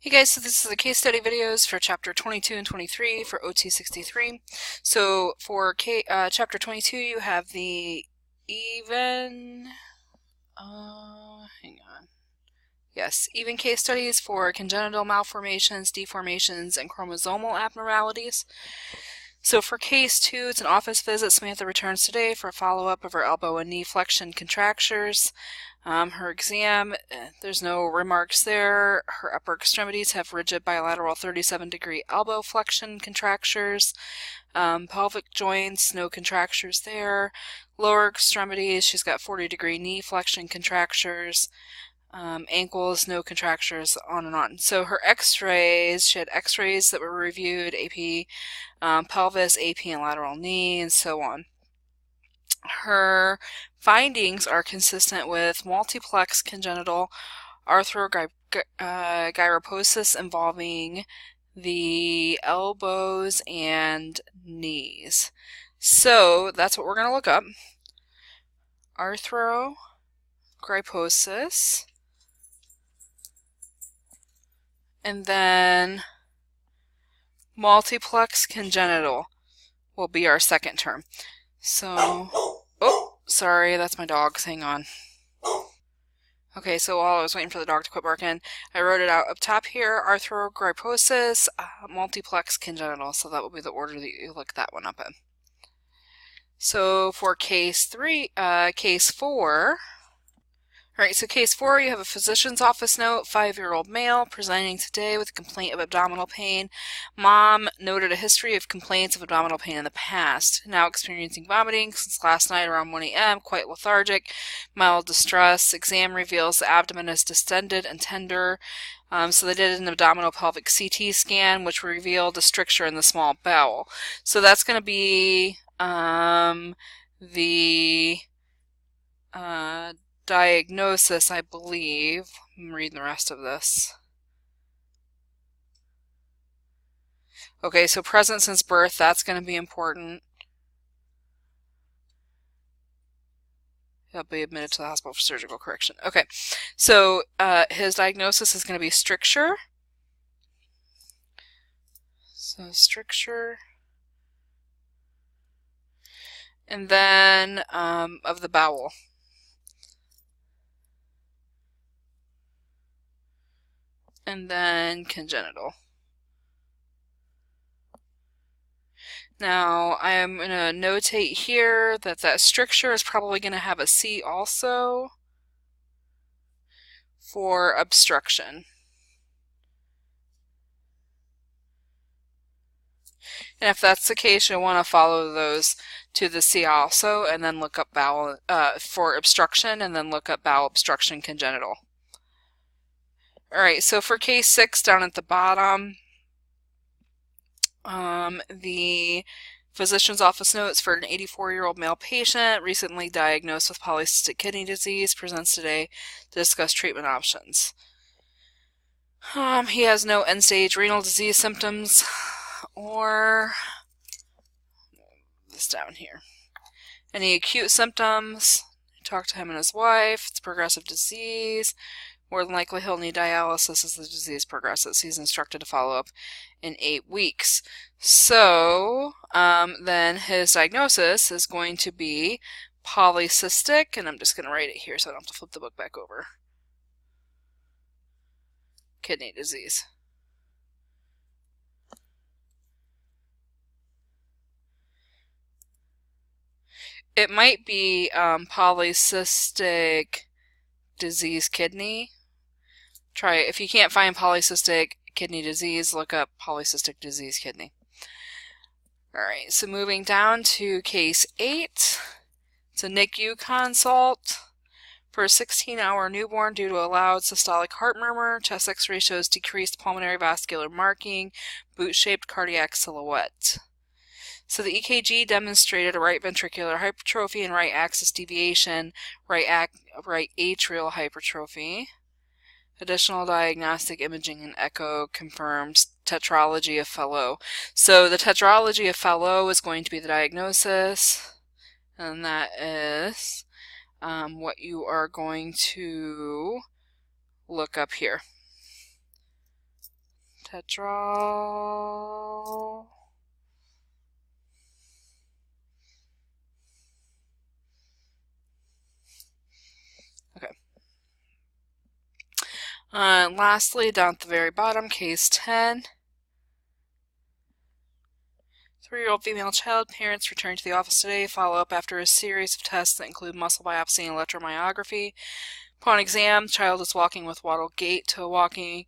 Hey guys, so this is the case study videos for chapter 22 and 23 for OT63. So for chapter 22 you have the even, hang on. Yes, even case studies for congenital malformations, deformations, and chromosomal abnormalities. So for case 2, it's an office visit. Samantha returns today for a follow-up of her elbow and knee flexion contractures. Her exam, there's no remarks there. Her upper extremities have rigid bilateral 37-degree elbow flexion contractures. Pelvic joints, no contractures there. Lower extremities, she's got 40-degree knee flexion contractures. Ankles, no contractures, on and on. So her x-rays, she had x-rays that were reviewed, AP, pelvis, AP, and lateral knee, and so on. Her findings are consistent with multiplex congenital arthrogyroposis involving the elbows and knees. So that's what we're going to look up. Arthrogryposis. And then multiplex congenital will be our second term. So, oh, sorry, that's my dogs. Hang on. Okay, so while I was waiting for the dog to quit barking, I wrote it out up top here, arthrogryposis, multiplex congenital, so that will be the order that you look that one up in. So for case 4, alright, so case 4, you have a physician's office note, 5-year-old male, presenting today with a complaint of abdominal pain. Mom noted a history of complaints of abdominal pain in the past. Now experiencing vomiting since last night around 1 a.m., quite lethargic, mild distress. Exam reveals the abdomen is distended and tender. So they did an abdominal pelvic CT scan, which revealed a stricture in the small bowel. So that's going to be the diagnosis, I believe. I'm reading the rest of this. Okay, so present since birth, that's going to be important. He'll be admitted to the hospital for surgical correction. Okay, so his diagnosis is going to be stricture. So stricture. And then of the bowel. And then congenital. Now, I am going to notate here that that stricture is probably going to have a C also for obstruction. And if that's the case, you'll want to follow those to the C also, and then look up bowel for obstruction, and then look up bowel obstruction congenital. Alright, so for case 6 down at the bottom, the physician's office notes for an 84-year-old male patient recently diagnosed with polycystic kidney disease presents today to discuss treatment options. He has no end-stage renal disease symptoms or this down here. Any acute symptoms? Talk to him and his wife. It's progressive disease. More than likely he'll need dialysis as the disease progresses. He's instructed to follow up in 8 weeks. So then his diagnosis is going to be polycystic, and I'm just going to write it here so I don't have to flip the book back over. Kidney disease. It might be polycystic disease kidney. Try it. If you can't find polycystic kidney disease, look up polycystic disease kidney. Alright, so moving down to case 8. It's a NICU consult for a 16-hour newborn due to a loud systolic heart murmur. Chest x-ray shows decreased pulmonary vascular marking, boot-shaped cardiac silhouette. So the EKG demonstrated a right ventricular hypertrophy and right axis deviation, right atrial hypertrophy. Additional diagnostic imaging and echo confirms tetralogy of Fallot. So the tetralogy of Fallot is going to be the diagnosis, and that is what you are going to look up here. Tetral. Okay. Lastly, down at the very bottom, case 10. 3-year-old female child, parents return to the office today, follow up after a series of tests that include muscle biopsy and electromyography. Upon exam, child is walking with waddle gait to a walking.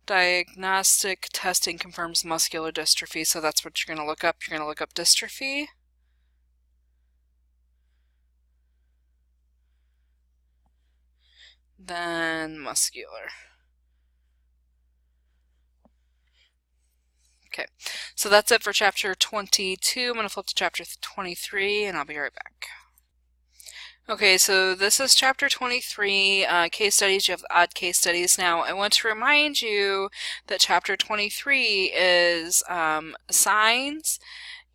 Diagnostic testing confirms muscular dystrophy, so that's what you're going to look up. You're going to look up dystrophy. Then muscular. Okay, so that's it for chapter 22. I'm going to flip to chapter 23, and I'll be right back. Okay, so this is chapter 23, case studies. You have odd case studies. Now, I want to remind you that chapter 23 is signs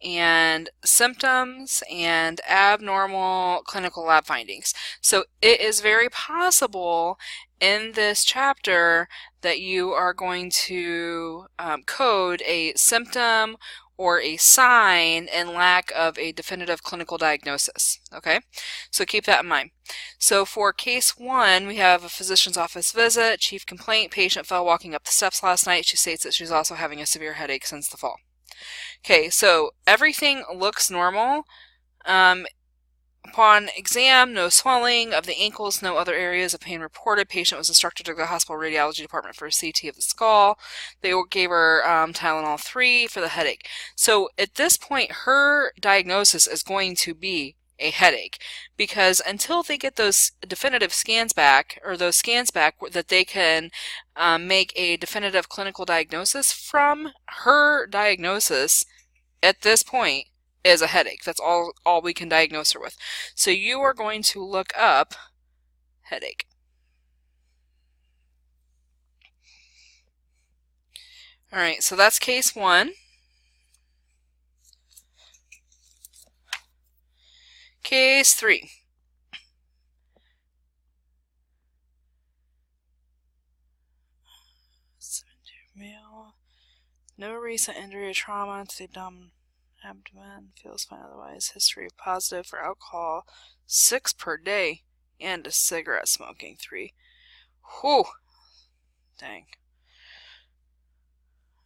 and symptoms and abnormal clinical lab findings. So it is very possible in this chapter that you are going to code a symptom or a sign in lack of a definitive clinical diagnosis. Okay, so keep that in mind. So for case 1, we have a physician's office visit, chief complaint, patient fell walking up the steps last night. She states that she's also having a severe headache since the fall. Okay, so everything looks normal. Upon exam, no swelling of the ankles, no other areas of pain reported. Patient was instructed to go to the hospital radiology department for a CT of the skull. They gave her Tylenol 3 for the headache. So at this point, her diagnosis is going to be a headache, because until they get those definitive scans back, or those scans back that they can make a definitive clinical diagnosis from, her diagnosis at this point is a headache. That's all we can diagnose her with. So you are going to look up headache. Alright, so that's case 1. Case 3. Male. No recent injury or trauma to the abdomen. Feels fine otherwise. History positive for alcohol 6 per day. And a cigarette smoking 3. Whew. Dang.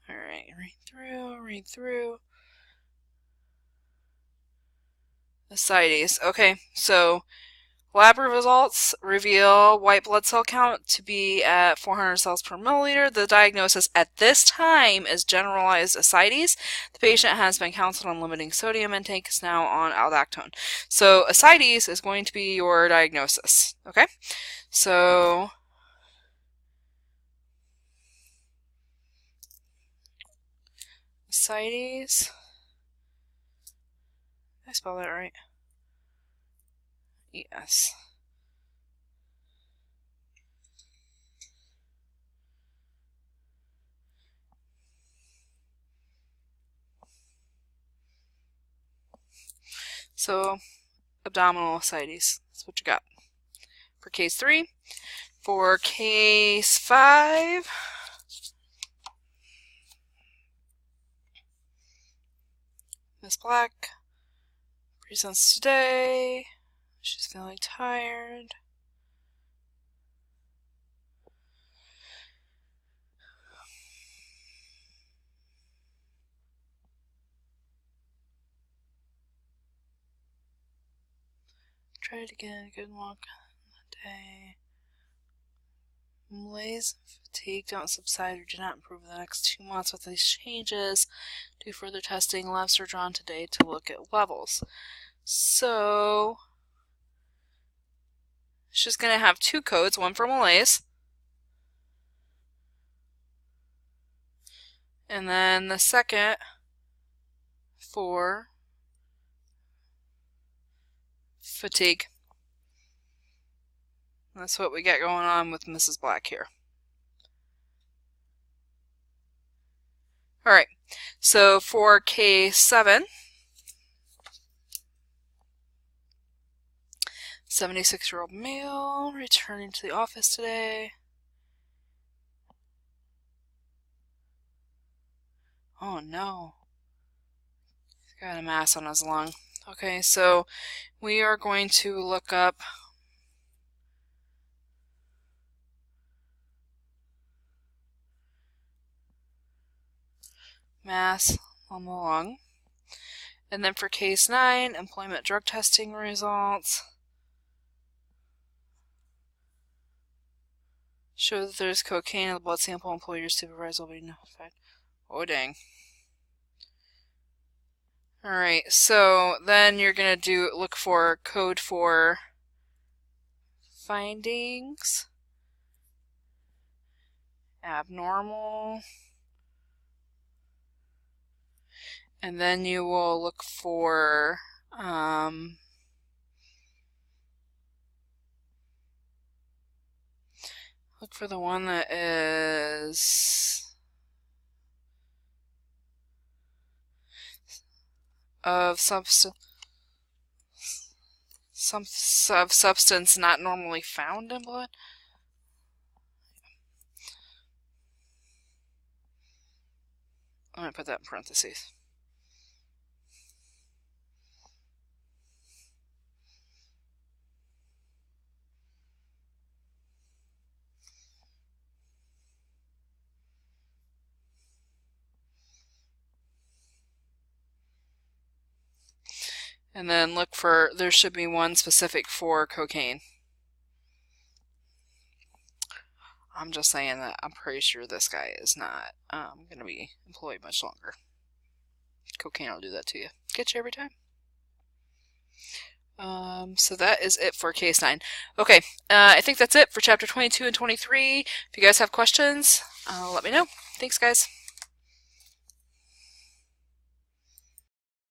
Alright, read through. Ascites. Okay, so lab results reveal white blood cell count to be at 400 cells per milliliter. The diagnosis at this time is generalized ascites. The patient has been counseled on limiting sodium intake, is now on aldactone. So ascites is going to be your diagnosis. Okay, so ascites. Did I spell that right? Yes. So, abdominal ascites. That's what you got for case 3. For case 5, Miss Black presents today. She's feeling tired. Tried again, good walk on the day. Malaise and fatigue don't subside or do not improve in the next 2 months with these changes. Do further testing. Labs are drawn today to look at levels. So she's going to have 2 codes, one for malaise, and then the second for fatigue. That's what we got going on with Mrs. Black here. Alright, so for case 7, 76-year-old male returning to the office today. Oh no. He's got a mass on his lung. Okay, so we are going to look up mass on the lung. And then for case 9, employment drug testing results show that there's cocaine in the blood sample. Employer supervisor will be notified. Oh dang. Alright, so then you're gonna look for code for findings, abnormal, and then you will look for the one that is of substance not normally found in blood. I'm going to put that in parentheses. And then look for, there should be one specific for cocaine. I'm just saying that I'm pretty sure this guy is not going to be employed much longer. Cocaine will do that to you. Get you every time. So that is it for case 9. Okay, I think that's it for chapter 22 and 23. If you guys have questions, let me know. Thanks, guys.